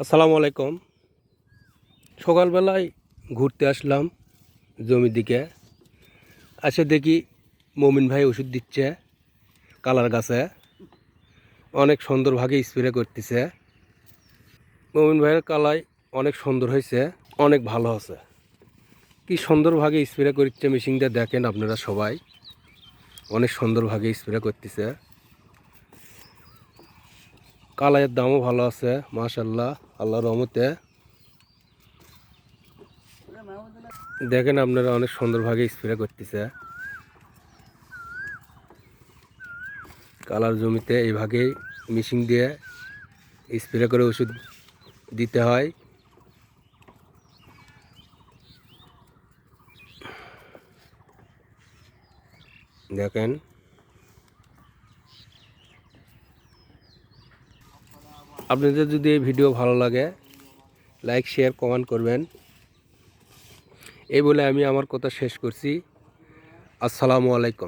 আসসালামু আলাইকুম। সকালবেলায় ঘুরতে আসলাম জমির দিকে। এসে দেখি মমিন ভাই ওষুধ দিচ্ছে কালার গাছে, অনেক সুন্দরভাবে স্প্রে করতেছে। মমিন ভাইয়ের কালাই অনেক সুন্দর হয়েছে, অনেক ভালো আছে। কি সুন্দরভাবে স্প্রে করছে মেশিনটা দেখেন আপনারা সবাই, অনেক সুন্দরভাবে স্প্রে করতেছে। কালাইয়ের দামও ভালো আছে মাশাআল্লাহ, আল্লাহর রহমতে। দেখেন আপনারা অনেক সুন্দরভাবে স্প্রে করতেছে। কালার জমিতে এইভাবেই মেশিন দিয়ে স্প্রে করে ওষুধ দিতে হয়। দেখেন আপনাদের যদি এই ভিডিও ভালো লাগে লাইক শেয়ার কমেন্ট করবেন। এই বলে আমি আমার কথা শেষ করছি। আসসালামু আলাইকুম।